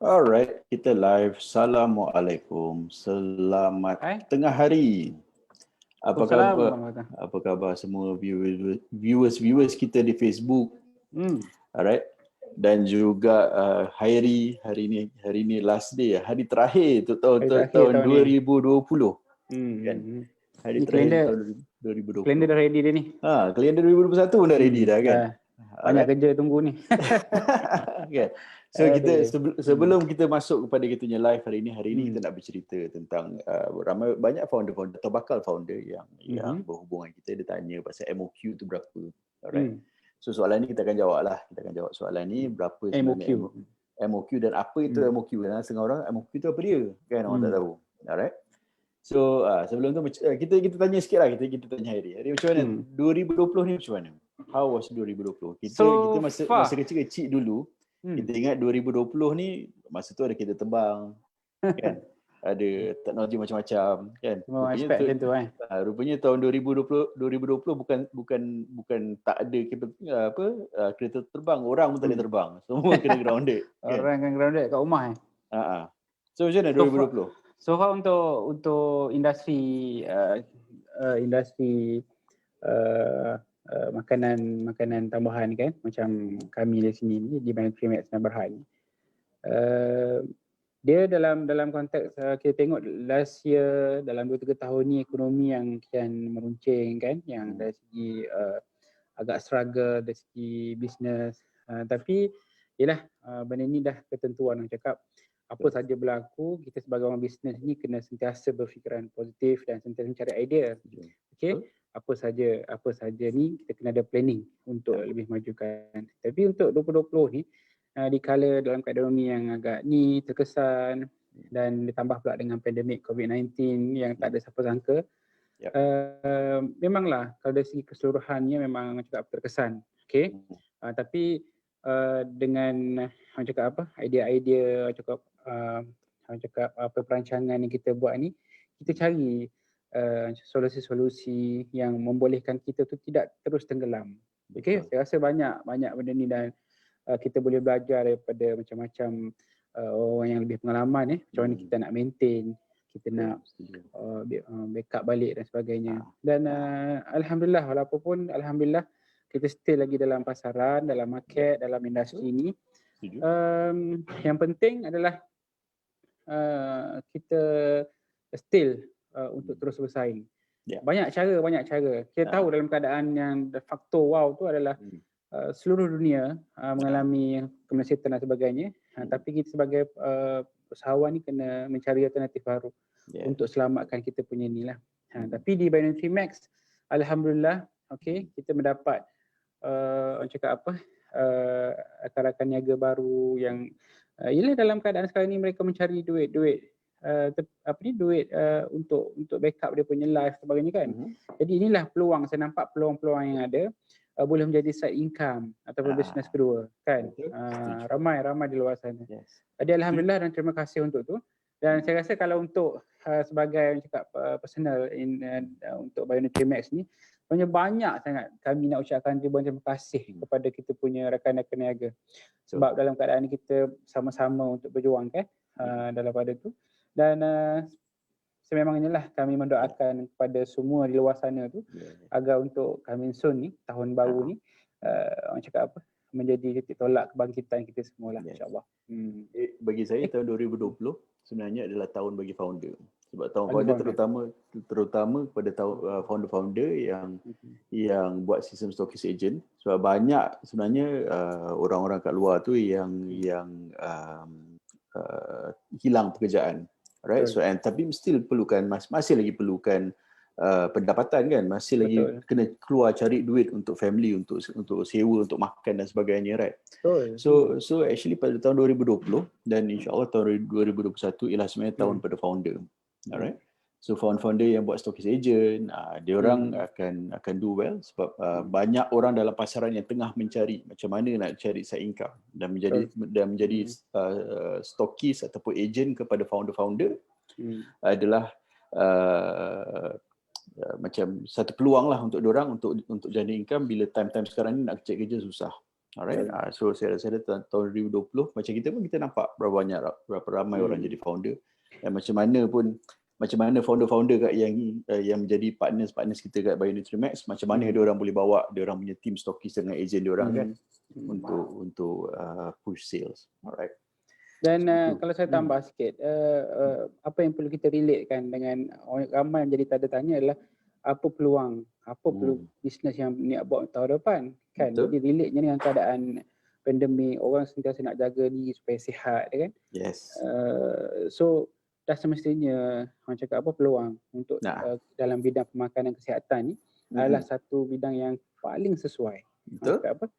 Alright, kita live. Assalamualaikum. Selamat Hai. tengah hari. Apa Waalaikumsalam khabar? warahmatullahi. Apa khabar semua viewers kita di Facebook? Alright. Dan juga Hairi, hari ni last day, hari terakhir untuk Hari terakhir tahun tahun ni. 2020. Kan? Hari Ni terakhir kalender, tahun 2020. kalender dah ready dia ni. Kalender 2021 pun dah ready dah kan? Banyak kerja tunggu ni. Okay. So kita Aduh. sebelum kita masuk kepada kita punya live hari ini kita nak bercerita tentang banyak founder atau bakal founder yang berhubungan kita, dia tanya pasal MOQ tu berapa. Alright. So soalan ni kita akan jawab lah. Kita akan jawab soalan ni berapa sebenarnya MOQ dan apa itu MOQ. Karena setengah orang MOQ tu apa dia? Kan orang tak tahu. Alright. So sebelum tu kita tanya sikit lah, kita tanya Hairi. Hairi, macam mana 2020 ni, macam mana? How was 2020? Kita masa kecil-kecil dulu, kita ingat 2020 ni masa tu ada kereta terbang, kan? Ada teknologi macam-macam, kan? Semua aspek macam tu rupanya tahun 2020 bukan tak ada kereta terbang, orang pun tak boleh terbang. Semua kena grounded. Kan? Orang kena grounded kat rumah So macam mana 2020? So far untuk industri makanan tambahan kan, macam kami di sini ni di Bandar Max dan Berhad, dia dalam konteks kita tengok last year, dalam 2-3 tahun ni ekonomi yang kian meruncing kan, yang dari segi agak struggle dari segi bisnes, tapi yalah, benda ni dah ketentuan orang cakap. Apa saja berlaku, kita sebagai orang bisnes ni kena sentiasa berfikiran positif dan sentiasa mencari idea. Okey, apa saja ni kita kena ada planning untuk lebih majukan. Tapi untuk 2020 ni dikala dalam keadaan ekonomi yang agak ni terkesan dan ditambah pula dengan pandemik COVID-19 yang tak ada siapa sangka, memanglah kalau dari segi keseluruhannya memang cakap terkesan. Okey, tapi dengan orang cakap apa, idea-idea, orang cakap apa perancangan yang kita buat ni, kita cari solusi-solusi yang membolehkan kita tu tidak terus tenggelam. Okey, saya rasa banyak benda ni dan kita boleh belajar daripada macam-macam orang yang lebih pengalaman macam mana kita nak maintain, kita nak backup balik dan sebagainya. Dan alhamdulillah, walaupun alhamdulillah kita still lagi dalam pasaran, dalam market, dalam industri ini. Yang penting adalah kita still untuk terus bersaing. Banyak cara. Kita tahu dalam keadaan yang faktor wow tu adalah seluruh dunia mengalami kemesyatan dan sebagainya. Tapi kita sebagai usahawan ni kena mencari alternatif baru untuk selamatkan kita punya ni lah. Tapi di Binary Max, alhamdulillah, kita mendapat orang cakap apa, rakan-rakan niaga baru yang ialah dalam keadaan sekarang ni mereka mencari duit untuk backup dia punya life sebagainya kan. Jadi inilah peluang, saya nampak peluang-peluang yang ada boleh menjadi side income ataupun bisnes kedua kan. Ramai di luar sana. Jadi alhamdulillah dan terima kasih untuk tu. Dan saya rasa kalau untuk sebagai orang cakap personal untuk Binary Max ni, banyak sangat kami nak ucapkan terima kasih kepada kita punya rakan-rakan niaga. Sebab dalam keadaan ni kita sama-sama untuk berjuang kan dalam pada tu. Dan sememangnya lah kami mendoakan kepada semua di luar sana tu agar untuk coming soon ni, tahun baru ni, orang cakap apa, menjadi titik tolak kebangkitan kita semua lah, insyaAllah. Bagi saya tahun 2020 sebenarnya adalah tahun bagi founder. Sebab tahun founder terutama kepada founder-founder yang buat sistem stokis agent. Sebab banyak sebenarnya orang-orang kat luar tu yang hilang pekerjaan. Right? So tapi still masih lagi perlukan pendapatan kan, masih lagi kena keluar cari duit untuk family, untuk sewa, untuk makan dan sebagainya, right? So actually pada tahun 2020 dan insya-Allah tahun 2021 ialah sebenarnya tahun pada founder. Alright. So founder yang buat stokis agent, dia orang akan do well sebab banyak orang dalam pasaran yang tengah mencari macam mana nak cari side income dan menjadi stokis ataupun agent kepada founder adalah macam satu peluang lah untuk diorang untuk jadi income bila time-time sekarang ni nak cari kerja susah. Alright. So saya rasa tahun 2020 macam kita pun kita nampak berapa ramai orang jadi founder, dan macam mana founder-founder kat yang menjadi partners kita kat Bio Nutrimax, macam mana dia orang boleh bawa dia orang punya team stokis dengan ejen dia orang kan untuk push sales. Alright. Dan kalau saya tambah sikit, apa yang perlu kita relate kan dengan ramai yang jadi tanda tanya adalah apa peluang bisnes yang niat buat tahun depan kan. Betul. Jadi relate-nya dengan keadaan pandemik, orang sentiasa nak jaga diri supaya sihat kan. Yes. So dah semestinya orang cakap apa peluang untuk dalam bidang pemakanan kesihatan ni adalah satu bidang yang paling sesuai. Betul. Apa?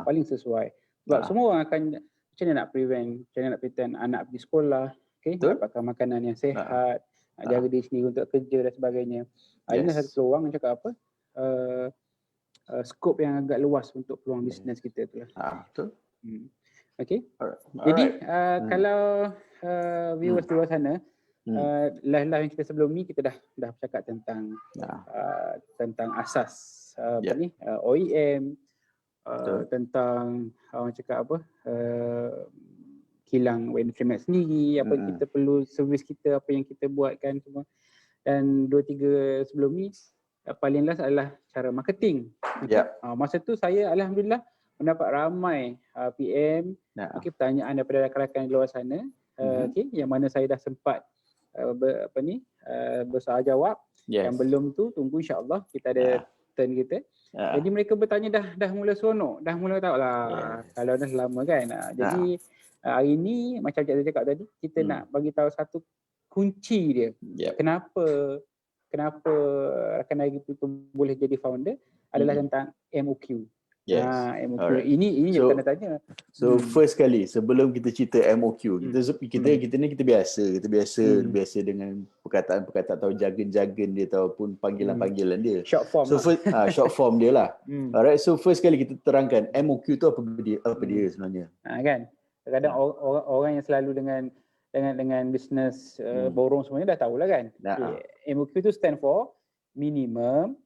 Paling sesuai. Sebab semua orang akan macam mana nak prevent, macam mana nak pretend anak pergi sekolah, dapatkan makanan yang sihat, nak jaga diri sendiri untuk kerja dan sebagainya. Ini satu peluang yang cakap apa, skop yang agak luas untuk peluang bisnes kita tu lah. Betul. Okay. Jadi kalau viewers di luar sana, live yang kita sebelum ni kita dah bercakap tentang asas OEM, tentang orang cakap apa, kilang Bio Nutrimax sendiri, apa kita perlu, servis kita, apa yang kita buat kan semua. Dan 2-3 sebelum ni paling last adalah cara marketing. Masa tu saya alhamdulillah mendapat ramai PM, pertanyaan daripada rakan-rakan di luar sana, yang mana saya dah sempat bersoal jawab. Yang belum tu tunggu insya-Allah kita ada turn kita. Jadi mereka bertanya dah mula seronok, dah mula tahu lah kalau dah lama kan. Jadi hari ni macam saya cakap tadi, kita nak bagi tahu satu kunci dia. Kenapa rakan lagi tu boleh jadi founder adalah tentang MOQ. MOQ. Ini yang tanda tanya. So first kali sebelum kita cerita MOQ, kita biasa dengan perkataan atau jargon dia ataupun panggilan dia. Short form. So short form dia lah. Alright, so first kali kita terangkan MOQ tu apa dia sebenarnya. Kan. Kadang orang yang selalu dengan bisnes borong semuanya dah tahulah kan. MOQ tu stand for minimum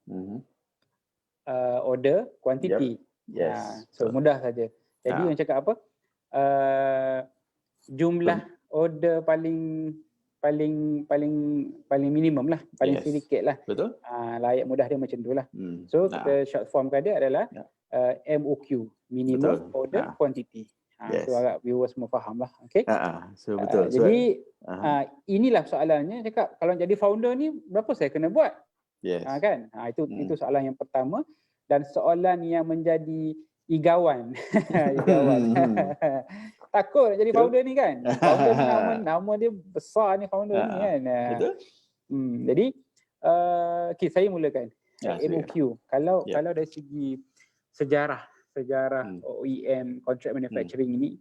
order quantity. So mudah saja. Jadi yang cakap apa? Jumlah order paling minimum lah, paling sedikit lah. Betul. Layak mudah dia macam tu lah. So kita short form dia adalah MOQ, minimum order quantity. So agak viewers semua faham lah. Okay. So betul. Jadi inilah soalannya, cakap kalau jadi founder ni berapa saya kena buat? Kan? Itu soalan yang pertama. Dan soalan yang menjadi igawan. Takut nak jadi founder ni kan. Founder ni nama dia besar ni, founder ni kan. Betul. Jadi saya mulakan MOQ. Kalau dari segi sejarah OEM, contract manufacturing ini,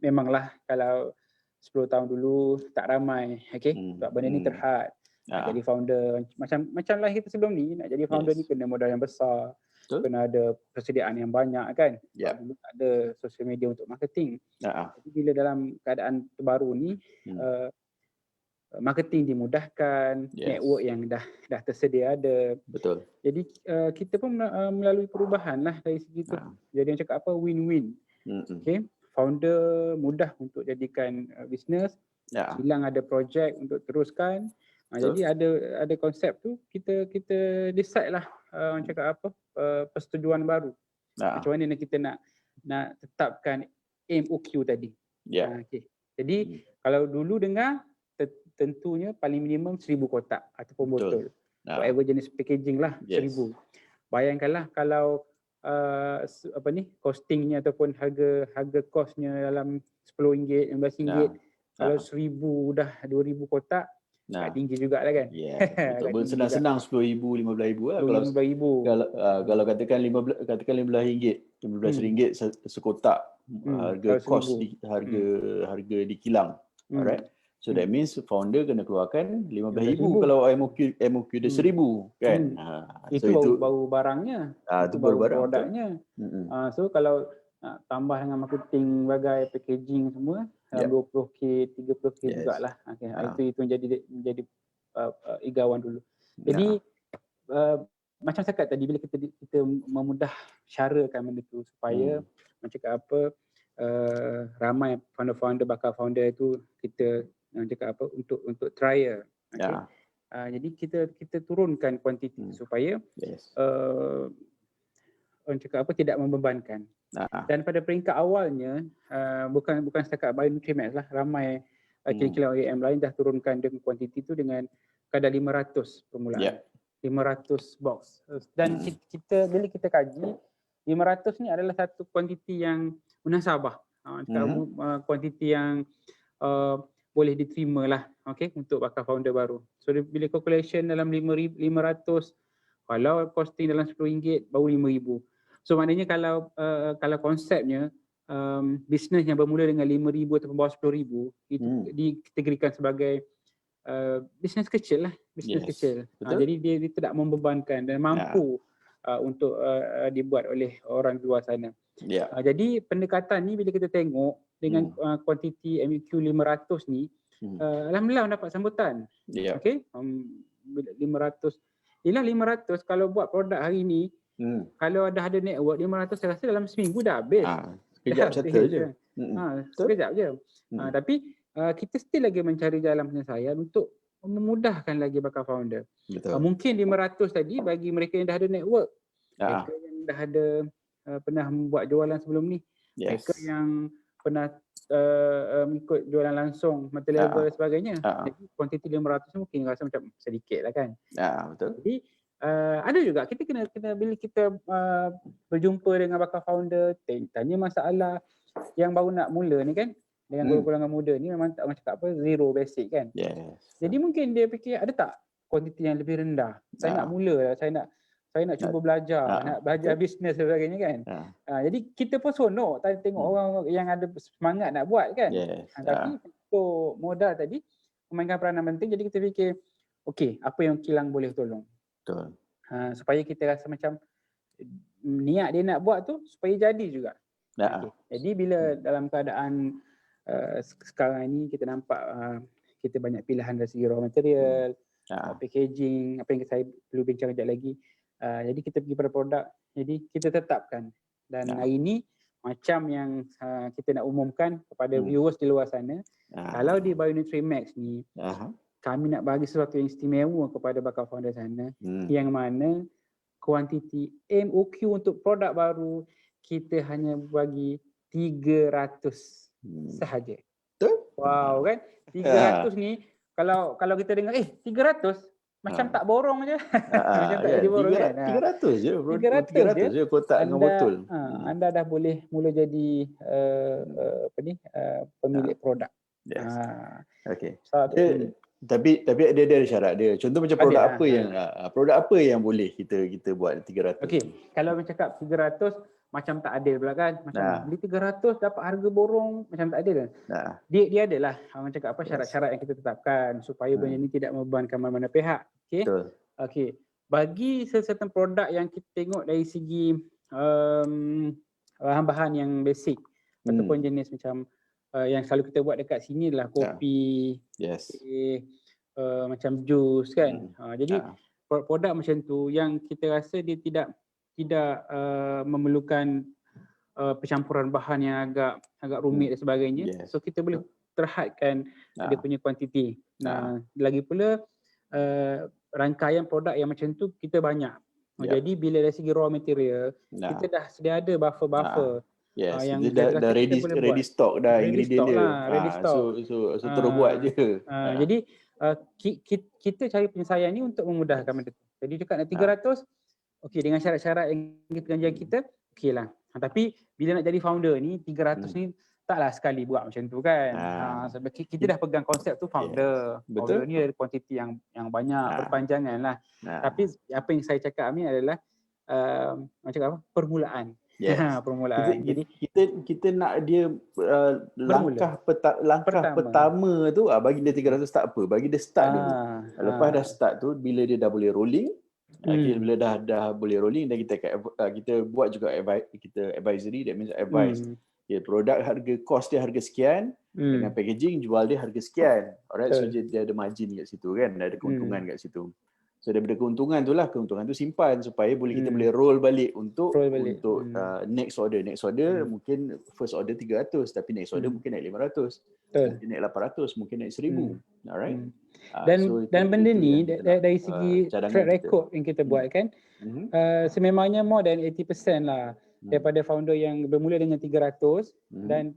memanglah kalau 10 tahun dulu tak ramai, sebab benda ni terhad. Nak jadi founder, macam lah kita sebelum ni, nak jadi founder ni kena modal yang besar, kena ada persediaan yang banyak kan. Dulu tak ada social media untuk marketing. Jadi bila dalam keadaan terbaru ni, marketing dimudahkan, network yang dah tersedia ada. Betul. Jadi kita pun melalui perubahan lah dari segi tu. Jadi yang cakap apa, win-win. Founder mudah untuk jadikan bisnes, hilang ada projek untuk teruskan. Jadi ada konsep tu, kita decide lah orang cakap apa, persetujuan baru. Macam mana kita nak tetapkan MOQ tadi. Jadi kalau dulu dengar, tentunya paling minimum 1,000 kotak ataupun botol. Whatever jenis packaging lah, 1,000. Bayangkanlah kalau costingnya ataupun harga kosnya dalam RM10, RM15. Kalau 1,000 dah 2,000 kotak, tinggi juga lah kan. Betul. Senang-senang RM10,000, RM15,000 lah. Kalau katakan RM15 sekotak, harga kos harga di kilang. Alright. So that means founder kena keluarkan RM15,000 kalau MOQ dia RM1,000 kan. Itu baru barangnya. Itu baru produknya. So kalau tambah dengan marketing bagai packaging semua, 20k, 30k jugalah. Itu menjadi igawan dulu. Jadi macam saya kata tadi, bila kita memudah syarakan benda tu supaya macam cakap apa, ramai founder-founder, bakal founder itu kita cakap apa, untuk trial. Okay? Jadi kita turunkan kuantiti supaya orang cakap apa, tidak membebankan. Dan pada peringkat awalnya, bukan setakat Bionutrimax lah, ramai kilang-kilang OEM lain dah turunkan dengan kuantiti tu dengan kadar 500 permulaan. 500 box. Dan kita bila kita kaji, 500 ni adalah satu kuantiti yang munasabah. Kuantiti yang boleh diterima lah, okay, untuk bakal founder baru. So bila calculation dalam 500, kalau costing dalam RM10 baru RM5,000. So maknanya kalau konsepnya bisnes yang bermula dengan RM5,000 ataupun bawah RM10,000 itu dikategorikan sebagai bisnes kecil lah, bisnes kecil. Jadi dia tidak membebankan dan mampu untuk dibuat oleh orang di luar sana. Jadi pendekatan ni bila kita tengok dengan kuantiti MEQ 500 ni, alhamdulillah mendapat sambutan. Okay, 500. Ialah 500 kalau buat produk hari ni, kalau dah ada network 500 saya rasa dalam seminggu dah habis. Sekejap settle je. Sekejap je. Tapi kita still lagi mencari jalan penyelesaian untuk memudahkan lagi bakal founder. Mungkin 500 tadi bagi mereka yang dah ada network, mereka yang dah ada pernah membuat jualan sebelum ni, mereka yang pernah ikut jualan langsung, mata level dan sebagainya. Jadi kuantiti 500 mungkin rasa macam sedikit lah kan. Jadi ada juga kita kena bila kita berjumpa dengan bakal founder, tanya masalah yang baru nak mula ni kan, dengan golongan muda ni memang tak cakap apa, zero basic kan. Jadi mungkin dia fikir ada tak kuantiti yang lebih rendah, saya nak mula, saya nak cuba belajar, nak belajar bisnes dan sebagainya kan. Jadi kita pun seronok tengok orang yang ada semangat nak buat kan. Tapi untuk modal tadi memainkan peranan penting, jadi kita fikir okey, apa yang kilang boleh tolong. Supaya kita rasa macam niat dia nak buat tu supaya jadi juga. Jadi bila dalam keadaan sekarang ini kita nampak kita banyak pilihan dari segi raw material, packaging, apa yang saya perlu bincang sekejap lagi. Jadi kita pergi pada produk, jadi kita tetapkan. Dan hari ini macam yang kita nak umumkan kepada viewers di luar sana, kalau di Bionutrimax ni kami nak bagi sesuatu yang istimewa kepada bakal founder sana, yang mana kuantiti MOQ untuk produk baru kita hanya bagi 300 sahaja. Wow kan? 300 ni kalau kita dengar 300 macam tak borong je. Macam tak jadi borong kan. 300 je. 300 je kotak dengan botol. Anda dah boleh mula jadi pemilik produk. Okey. Tapi dia ada syarat dia. Contoh macam produk apa yang boleh kita buat 300. Okey, kalau bercakap 300 macam tak adil pula kan. Macam beli 300 dapat harga borong, macam tak adil kan. Dia adalah orang cakap apa, syarat-syarat yang kita tetapkan supaya benda ni tidak membebankan mana-mana pihak. Okey. Okey. Bagi certain produk yang kita tengok dari segi bahan-bahan yang basic ataupun jenis macam yang selalu kita buat dekat sini adalah kopi, macam jus kan. Jadi produk macam tu yang kita rasa dia tidak memerlukan pencampuran bahan yang agak rumit dan sebagainya. So kita boleh terhadkan dia punya kuantiti. Lagi pula rangkaian produk yang macam tu kita banyak. Jadi bila dari segi raw material kita dah sedia ada buffer. Yang dia dah ready stock dah ingredient dia. Ready stock. So terus buat je. Jadi kita cari penyelesaian ni untuk memudahkan benda tu. Jadi dekat 300, okey, dengan syarat-syarat yang perjanjian kita, okey lah. Tapi bila nak jadi founder ni, 300 ni taklah sekali buat macam tu kan. Sebab kita dah pegang konsep tu founder. Founder ni ada kuantiti yang banyak, berpanjangan lah. Tapi apa yang saya cakap ni adalah macam apa? Permulaan. Permulaan. Jadi kita nak dia langkah pertama tu bagi dia 300 tak apa, bagi dia start dulu. Lepas dah start tu, bila dia dah boleh rolling, bila dah boleh rolling, dan kita buat juga kita advisory, that means advice. Produk harga cost dia harga sekian, dengan packaging jual dia harga sekian. Alright, so dia ada margin kat situ kan, ada keuntungan kat situ. So daripada keuntungan tu simpan supaya kita boleh roll balik untuk next order. Next order mungkin first order 300 tapi next order mungkin naik 500. Mungkin naik 800, mungkin naik 1000. Alright. Dan benda ni dari segi track record yang kita buat kan, sememangnya more than 80% lah daripada founder yang bermula dengan 300 dan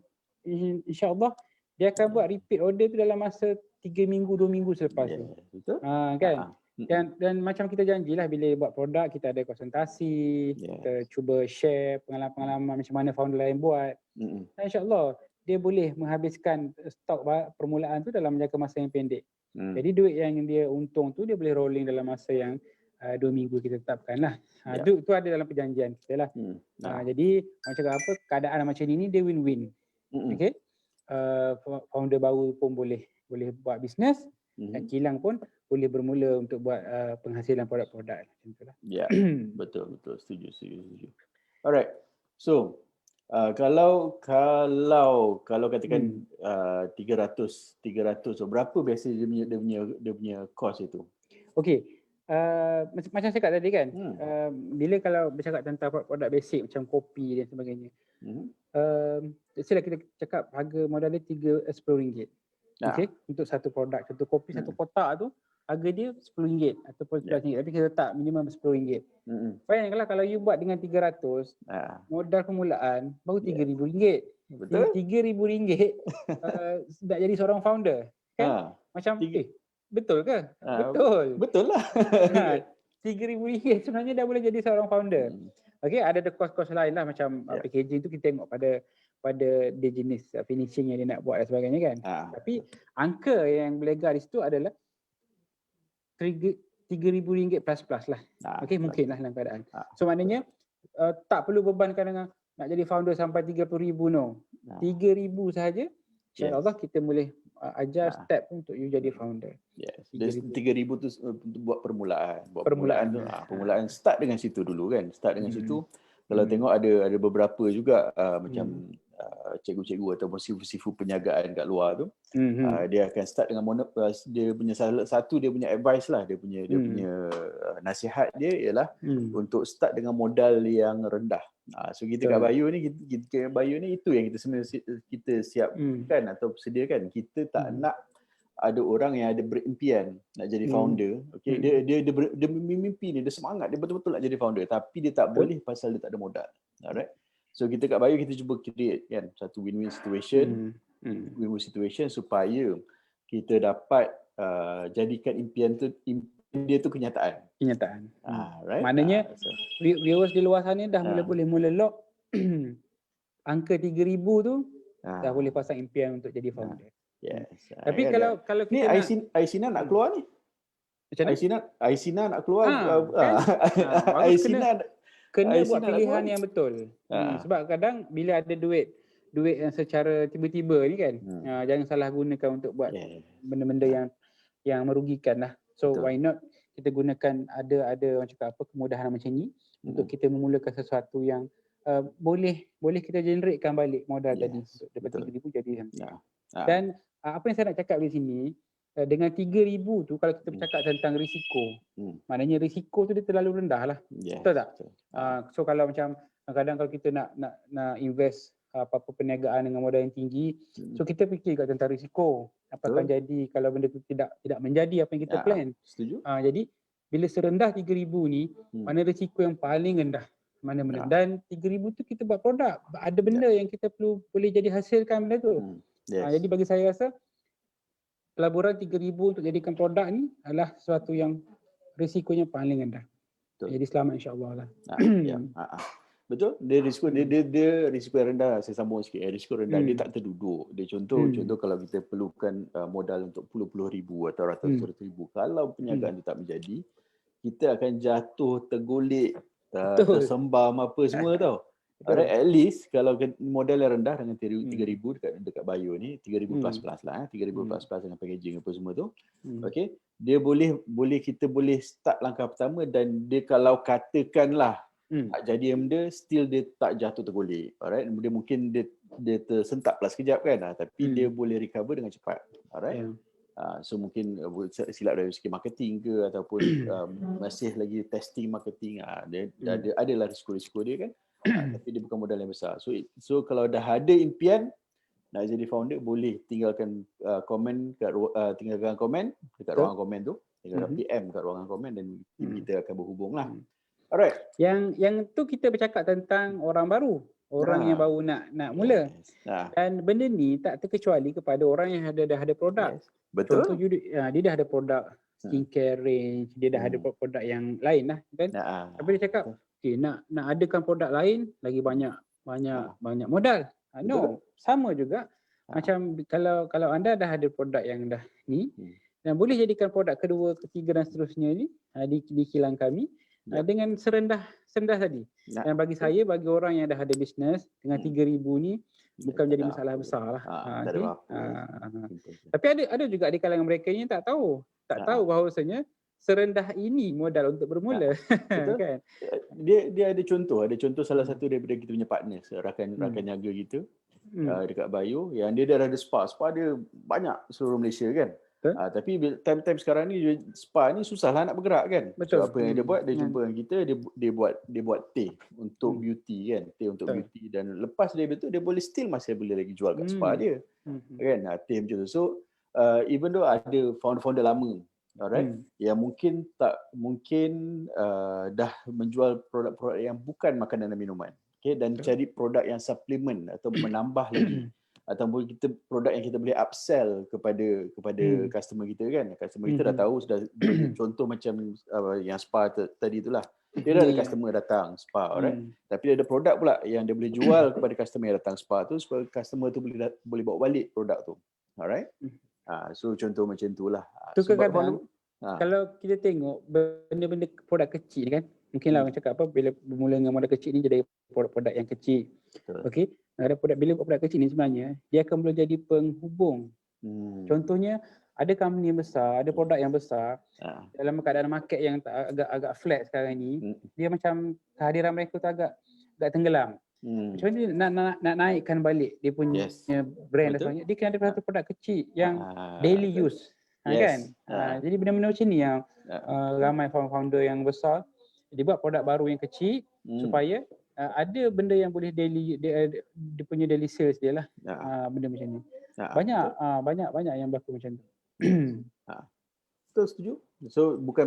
insya-Allah dia akan buat repeat order tu dalam masa 3 minggu 2 minggu selepas tu. Betul. Kan? Dan macam kita janjilah bila buat produk kita ada konsultasi, kita cuba share pengalaman-pengalaman macam mana founder lain buat. Dan insya-Allah dia boleh menghabiskan stok permulaan tu dalam jangka masa yang pendek. Jadi duit yang dia untung tu dia boleh rolling dalam masa yang 2 minggu kita tetapkan lah. Tu ada dalam perjanjian kita lah. Jadi macam apa keadaan macam ni dia win-win. Okay. Founder baru pun boleh buat bisnes, dan kilang pun boleh bermula untuk buat penghasilan produk-produk macam itulah. Ya, betul setuju. Alright. So, kalau katakan 300 so berapa biasa dia punya cost itu? Okey. Macam saya cakap tadi kan, bila kalau bercakap tentang produk basic macam kopi dan sebagainya, sila kita cakap harga modal dia RM10. Okay, untuk satu produk, satu kopi, satu kotak tu harga dia RM10 ataupun RM11. Tapi kita letak minimum RM10. Bayangkanlah kalau you buat dengan 300, modal permulaan baru RM3,000. Betul. RM3,000 nak jadi seorang founder. Kan? Macam betul ke? Betul lah. RM3,000 sebenarnya dah boleh jadi seorang founder. Okay, ada kos-kos lain lah macam packaging tu kita tengok pada dia jenis finishing yang dia nak buat dan sebagainya kan. Tapi angka yang berlegar di situ adalah RM3,000 plus lah. Okay, mungkin lah dalam keadaan. So maknanya tak perlu bebankan dengan nak jadi founder sampai RM30,000 no. RM3,000 sahaja. InsyaAllah kita boleh ajar step untuk you jadi founder. Yes. RM3,000 tu untuk buat permulaan. Permulaan start dengan situ dulu kan. Start dengan situ. Kalau tengok ada beberapa juga macam cikgu-cikgu ataupun sifu-sifu penjagaan kat luar tu, dia akan start dengan dia punya salah satu dia punya advice lah, dia punya nasihat dia ialah untuk start dengan modal yang rendah. So kita kat Bayu ni itu yang kita sebenarnya kita siapkan atau sediakan. Kita tak nak ada orang yang ada berimpian nak jadi founder. Okay, dia mimpi ni, dia semangat, dia betul-betul nak jadi founder tapi dia tak boleh pasal dia tak ada modal. Alright. So kita kat Bayu kita cuba create kan satu win-win situation. Win-win situation supaya kita dapat jadikan impian dia tu kenyataan. Right? Maknanya viewers di luar sana dah mula lock angka 3,000 tu dah boleh pasang impian untuk jadi founder. Yes. Tapi kalau kita ni Aisina nak keluar ni. Macam mana? Aisina nak keluar. Kena buat pilihan yang betul. Sebab kadang bila ada duit yang secara tiba-tiba ni kan, jangan salah gunakan untuk buat benda-benda yang merugikan lah. So why not kita gunakan ada orang cakap kemudahan macam ni untuk kita memulakan sesuatu yang boleh kita generatekan balik modal tadi untuk dapat 3,000 jadi sampai. Dan apa yang saya nak cakap di sini, dengan 3,000 tu kalau kita bercakap tentang risiko, maknanya risiko tu dia terlalu rendah lah. Betul tak? So kalau macam kadang-kadang kalau kita nak invest apa-apa perniagaan dengan modal yang tinggi, so kita fikir kat tentang risiko. Apa akan jadi kalau benda tu tidak menjadi apa yang kita plan. Setuju. Jadi bila serendah 3,000 ni, mana risiko yang paling rendah. Mana-mana. Dan 3,000 tu kita buat produk. Ada benda yang kita boleh jadi hasilkan benda tu. Jadi bagi saya rasa pelaburan 3,000 untuk jadikan produk ni adalah sesuatu yang risikonya paling rendah. Jadi selamat insya-Allah lah. Betul. Dia risiko dia risiko yang rendah. Saya sambung sikit. Risiko rendah dia tak terduduk. Dia contoh kalau kita perlukan modal untuk puluh-puluh ribu atau ratus ribu. Kalau perniagaan itu tak menjadi, kita akan jatuh tergolek, tersembam apa semua tau. Alright, at least kalau modal yang rendah dengan 3,000 dekat Bayu ni, 3,000 plus lah, 3,000 plus dengan packaging apa semua tu. Okay, dia kita boleh start langkah pertama dan dia kalau katakanlah tak jadi benda, still dia tak jatuh tergolek. Alright, dia mungkin dia tersentak plus kejap kan, tapi dia boleh recover dengan cepat. Alright. So mungkin silap dari segi marketing ke ataupun masih lagi testing marketing, dia adalah risiko-risiko dia kan. Tapi dia bukan modal yang besar. So kalau dah ada impian nak jadi founder, boleh tinggalkan komen tinggalkan komen dekat ruangan komen tu, tinggalkan PM kat ruangan komen dan tim kita akan berhubung lah. Alright. Yang tu kita bercakap tentang orang baru, orang yang baru nak mula. Dan benda ni tak terkecuali kepada orang yang dah ada produk. Betul. Contoh dia dah ada produk skincare range, dia dah ada produk yang lain lah kan. Tapi dia cakap, okay, nak adakan produk lain lagi banyak modal. No, sama juga. Macam kalau anda dah ada produk yang dah ni dan boleh jadikan produk kedua, ketiga dan seterusnya ni di kilang kami dengan serendah tadi. Dan bagi saya, bagi orang yang dah ada bisnes dengan 3,000 ni bukan menjadi masalah besar lah. Tapi ada juga di kalangan mereka yang tak tahu bahawasanya serendah ini modal untuk bermula. Betul. Kan? Dia ada contoh salah satu daripada kita punya partner, rakan niaga kita dekat Bayu, yang dia dah ada spa dia banyak seluruh Malaysia kan. Tapi time sekarang ni spa ni susahlah nak bergerak kan. Betul. So apa yang dia buat, dia jumpa dengan kita, dia buat teh untuk beauty kan, teh untuk beauty, dan lepas dia betul dia masih boleh lagi jual kat spa dia. Kan, teh macam tu. So even though ada founder lama, alright, yang mungkin dah menjual produk-produk yang bukan makanan dan minuman, okay, dan cari produk yang suplemen atau menambah lagi, ataupun produk yang kita boleh upsell kepada customer kita kan. Customer kita dah tahu sudah contoh macam yang spa tadi itulah. Dia dah ada customer datang spa, alright. Tapi dia ada produk pula yang dia boleh jual kepada customer yang datang spa tu, supaya customer tu boleh bawa balik produk tu. Alright. So contoh macam itulah. Tu kadang kalau kita tengok benda-benda produk kecil kan, mungkinlah orang cakap bila bermula dengan modal kecil ni jadi produk-produk yang kecil. Okey. Ada produk kecil ni sebenarnya dia akan boleh jadi penghubung. Contohnya ada company yang besar, ada produk yang besar, dalam keadaan market yang agak flat sekarang ni, dia macam kehadiran mereka tu agak tenggelam. Macam mana nak naikkan balik dia punya brand dan sebagainya, dia kena ada satu produk kecil yang daily use. Kan? Jadi benda-benda macam ni yang ramai founder yang besar dia buat produk baru yang kecil supaya ada benda yang boleh dia punya daily sales dia lah. Benda macam ni. Banyak yang berlaku macam tu. Betul, setuju. So bukan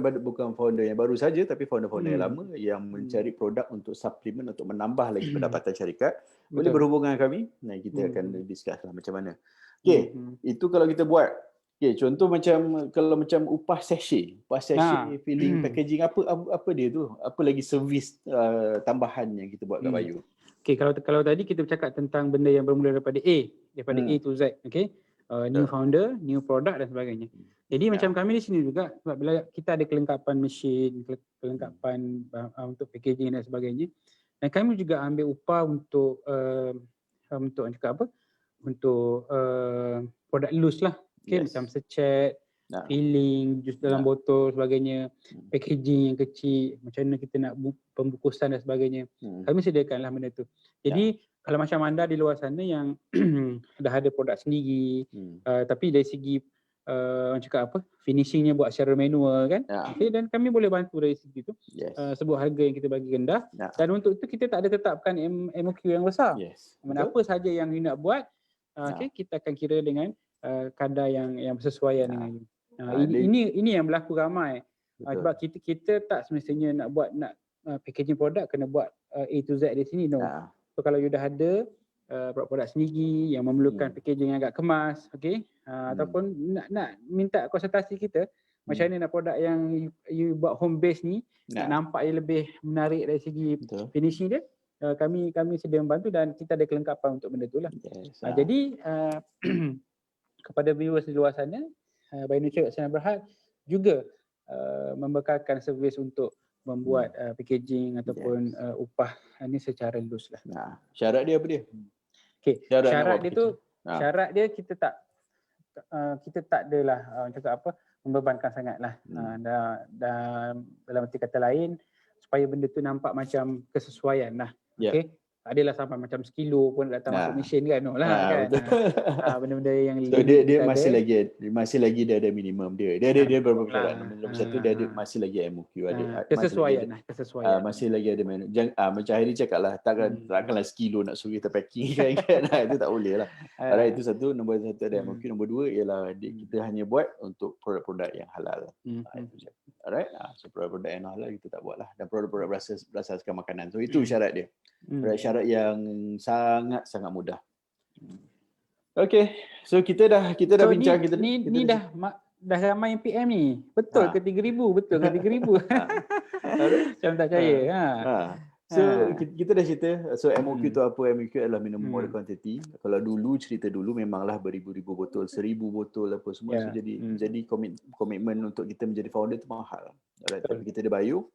founder yang baru saja, tapi founder-founder yang lama yang mencari produk untuk suplemen, untuk menambah lagi pendapatan syarikat. Boleh berhubung dengan kami. Nah, kita akan discuss lah macam mana. Okay, itu kalau kita buat. Okay, contoh kalau macam upah sachet filling, packaging, apa dia tu? Apa lagi servis tambahan yang kita buat kat Bayu? Okay, kalau tadi kita bercakap tentang benda yang bermula daripada A to Z, okay? New founder, new product dan sebagainya. Jadi macam kami di sini juga, sebab bila kita ada kelengkapan mesin, kelengkapan untuk packaging dan sebagainya, dan kami juga ambil upah untuk cakap apa? Untuk produk loose lah. Okay, macam secet, filling, jus dalam botol sebagainya, packaging yang kecil, macam mana kita nak pembungkusan dan sebagainya. Kami sediakanlah benda tu. Jadi kalau macam anda di luar sana yang dah ada produk sendiri, tapi dari segi cakap apa, finishingnya buat secara manual kan, okay, dan kami boleh bantu dari segi tu, sebuah harga yang kita bagi rendah, dan untuk itu kita tak ada tetapkan MOQ yang besar. Apa saja yang you nak buat, okay, kita akan kira dengan kadar yang bersesuaian dengan ini yang berlaku ramai. Sebab kita tak semestinya nak packaging produk kena buat A to Z di sini, no. So kalau you dah ada produk sendiri yang memerlukan packaging yang agak kemas, okay, ataupun nak minta konsultasi kita macam mana nak produk yang you buat home base ni nak nampak dia lebih menarik dari segi finishing dia, kami sedia membantu dan kita ada kelengkapan untuk benda tu lah. Jadi kepada viewers di luar sana, Bayu Nuchat Sana Berhad juga membekalkan servis untuk membuat packaging ataupun upah ini secara loose lah. Syarat dia apa dia? Okay. Syarat dia kita tak adalah cakap apa, membebankan sangatlah. Dalam arti kata lain, supaya benda tu nampak macam kesesuaian lah. Okay. tak adalah sampai macam sekilo pun datang masuk mesin kan, no lah kan. Benda-benda yang so dia masih lagi dia ada minimum dia ada beberapa persyaratan. Nombor satu dia ada masih lagi MOQ, ada kesesuaian. Masih lagi ada macam Hairi cakap lah, takkanlah sekilo nak suruh kita packing kan. Itu tak boleh lah. Alright, itu satu. Nombor satu ada MOQ. Nombor dua ialah kita hanya buat untuk produk-produk yang halal. Itu je. Alright, so produk-produk yang halal kita tak buat lah, dan produk-produk berasaskan makanan. So itu syarat dia. Syarat yang sangat mudah. Okay, so kita dah bincang. Ni dah ramai yang PM ni. Betul ke 3,000? Betul ke 3,000? Macam tak percaya. So kita dah cerita. So MOQ tu apa? MOQ adalah minimum order quantity. Kalau cerita dulu memanglah beribu-ribu botol, 1,000 botol apa semua. So jadi komitmen untuk kita menjadi founder tu mahal. Alright, tapi kita ada bio.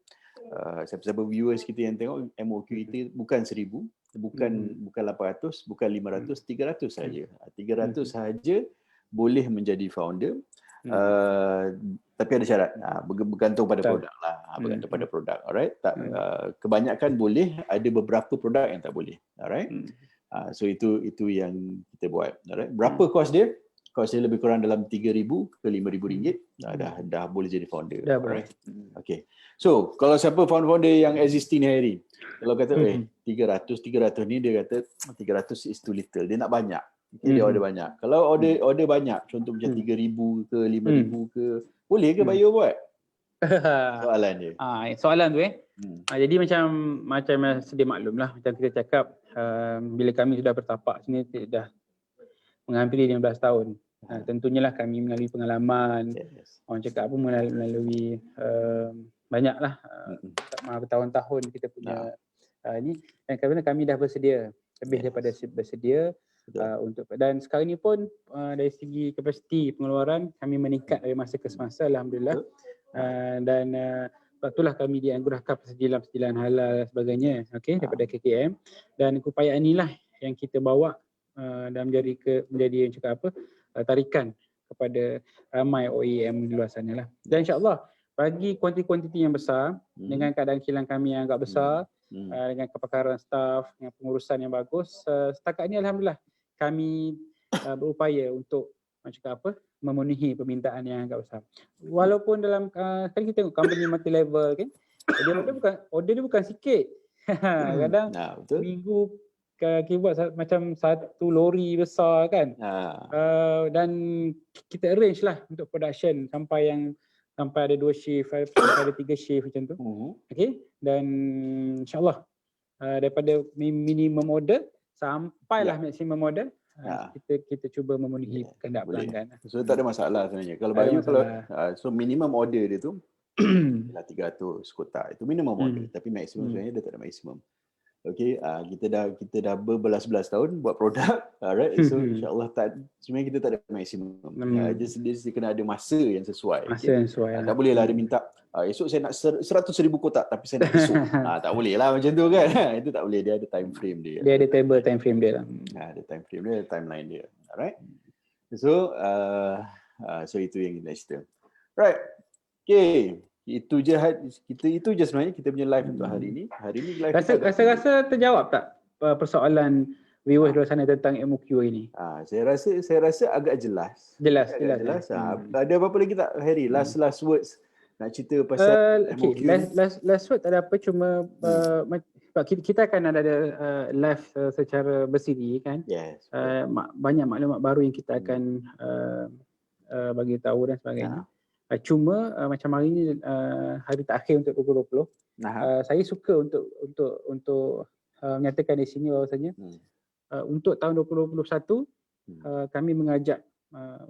Siapa-siapa viewers kita yang tengok, MOQ kita bukan 1,000, bukan 800, bukan 500, 300 saja. 300 saja boleh menjadi founder. Tapi ada syarat. Bergantung pada produk lah. Bergantung pada produk. Alright. Kebanyakan boleh, ada beberapa produk yang tak boleh. Alright. So itu yang kita buat. Alright. Berapa kos dia? Kos dia lebih kurang dalam 3,000 ke 5,000 ringgit. Dah boleh jadi founder. Alright. Okay. So kalau siapa founder yang existing ni hari, kalau kata 300 ni, dia kata 300 is too little. Dia nak banyak. Okay, dia order banyak. Kalau order banyak, contoh macam 3,000 ke 5,000 ke, boleh ke buyer buat? Soalan dia. Soalan tu jadi macam sedia maklum lah, macam kita cakap, bila kami sudah bertapak sini dah menghampiri 15 tahun. Tentunya lah kami melalui pengalaman, orang cakap apa, melalui banyaklah bertahun-tahun kita punya ni, dan kerana kami dah bersedia, lebih daripada bersedia. Dan sekarang ni pun dari segi kapasiti pengeluaran kami meningkat dari masa ke semasa, alhamdulillah. Dan itulah kami dianugerahkan persediaan halal dan sebagainya, daripada KKM, dan keupayaan inilah yang kita bawa dan menjadi yang cakap apa, tarikan kepada ramai OEM di luar sana lah. Dan insyaAllah bagi kuantiti yang besar, dengan keadaan kilang kami yang agak besar, dengan kepakaran staf, dengan pengurusan yang bagus, setakat ini alhamdulillah kami berupaya untuk memenuhi permintaan yang agak besar. Walaupun dalam kan kita tengok company multi level kan, order dia bukan sikit. Kadang minggu kita buat macam satu lori besar kan. Dan kita arrange lah untuk production sampai ada 2 shift, sampai ada 3 shift macam tu. Okay, dan insyaAllah daripada minimum order sampailah maximum order, kita cuba memenuhi kehendak pelanggan. So tak ada masalah sebenarnya. Kalau so minimum order dia tu lah 300 kotak. Itu minimum order, tapi maksimum sebenarnya dia tak ada maksimum. Okay, kita dah berbelas-belas tahun buat produk. Alright, so insyaAllah sebenarnya kita tak ada maksimum. Dia kena ada masa yang sesuai. Tak boleh lah dia minta esok saya nak 100,000 kotak tapi saya nak esok. Tak boleh lah macam tu kan. Itu tak boleh, dia ada time frame dia. Dia ada time frame dia lah. Ada time frame dia, ada timeline dia. Alright. So itu yang kita cerita. Right. Okay. Itu je sebenarnya kita punya live untuk hari ni. Hari ni live rasa terjawab tak persoalan viewers di luar sana tentang MOQ ini? Saya rasa agak jelas. Jelas. Ada apa-apa lagi tak Harry? Last words nak cerita pasal MOQ. Last word tak ada apa, cuma kita akan ada live secara bersiri kan. Yes. Banyak maklumat baru yang kita akan bagi tahu dan sebagainya. Cuma macam hari ni hari terakhir untuk 2020, saya suka untuk menyatakan di sini bahawasanya untuk tahun 2021 kami mengajak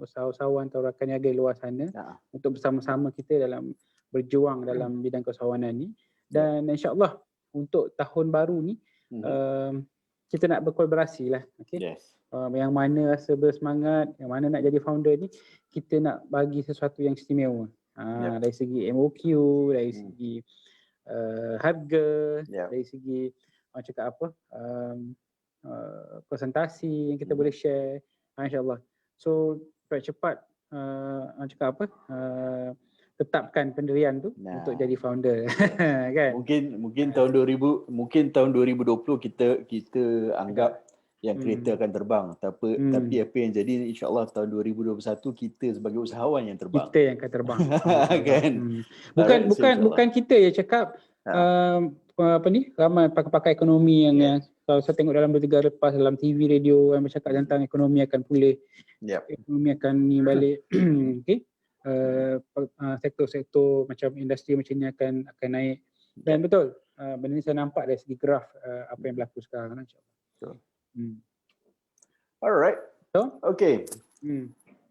usahawan atau rakan niaga luar sana untuk bersama-sama kita dalam berjuang dalam bidang keusahawanan ni, dan insya-Allah untuk tahun baru ni kita nak berkolaborasi lah. Yang mana rasa bersemangat, yang mana nak jadi founder ni, kita nak bagi sesuatu yang istimewa. Dari segi MOQ, dari segi harga, dari segi orang cakap apa, presentasi yang kita boleh share, insyaAllah. So cepat orang cakap apa, tetapkan pendirian tu untuk jadi founder. Kan? Mungkin tahun 2020 kita anggap yang kereta akan terbang, tapi apa yang jadi insya-Allah tahun 2021 kita sebagai usahawan yang terbang. Kita yang akan terbang. Kan? Bukan kita yang cakap ramai pakar-pakar ekonomi yang kalau saya tengok dalam 2-3 lepas dalam TV, radio yang bercakap tentang ekonomi akan pulih. Ekonomi akan ni balik. Okey. Sektor-sektor macam industri macam ni akan naik. Dan betul, benda ni saya nampak dari segi graf apa yang berlaku sekarang, insya-Allah. Alright. Okay.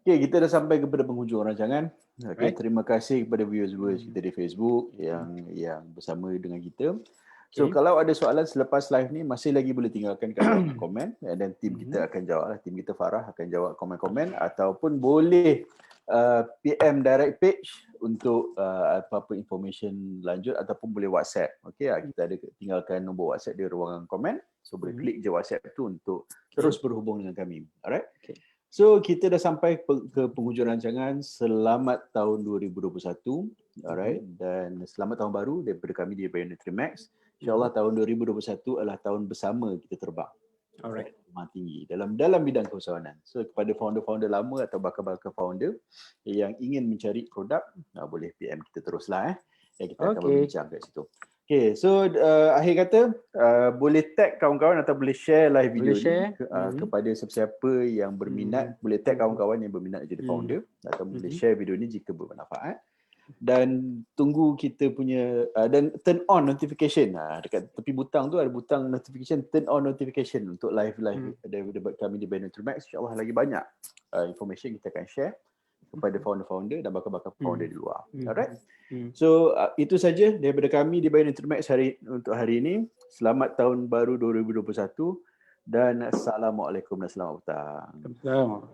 Okay, kita dah sampai kepada penghujung rancangan. Okay, terima kasih kepada viewers kita di Facebook yang bersama dengan kita. So kalau ada soalan selepas live ni masih lagi boleh tinggalkan kat komen dan tim kita akan jawab lah. Tim kita Farah akan jawab komen-komen ataupun boleh PM direct page untuk apa-apa information lanjut ataupun boleh WhatsApp. Okey, kita ada tinggalkan nombor WhatsApp di ruangan komen. So boleh klik je WhatsApp tu untuk terus berhubung dengan kami. Alright. So kita dah sampai ke penghujung rancangan. Selamat tahun 2021. Alright, dan selamat tahun baru daripada kami di Biometri Max. InsyaAllah tahun 2021 adalah tahun bersama kita terbang. Alright, tinggi dalam bidang keusahawanan. So kepada founder-founder lama atau bakal-bakal founder yang ingin mencari produk, boleh PM kita teruslah kita akan berbincang kat situ. Okay, so akhir kata boleh tag kawan-kawan atau boleh share live video ni kepada sesiapa yang berminat. Boleh tag kawan-kawan yang berminat jadi founder atau boleh share video ni jika bermanfaat. Dan tunggu kita punya dan turn on notification. Dekat tepi butang tu ada butang notification, turn on notification untuk live daripada kami di Biometri Max. InsyaAllah lagi banyak information kita akan share kepada founder-founder dan bakal-bakal founder di luar. Alright. So itu saja daripada kami di Biometri Max untuk hari ini. Selamat tahun baru 2021 dan assalamualaikum dan selamat petang.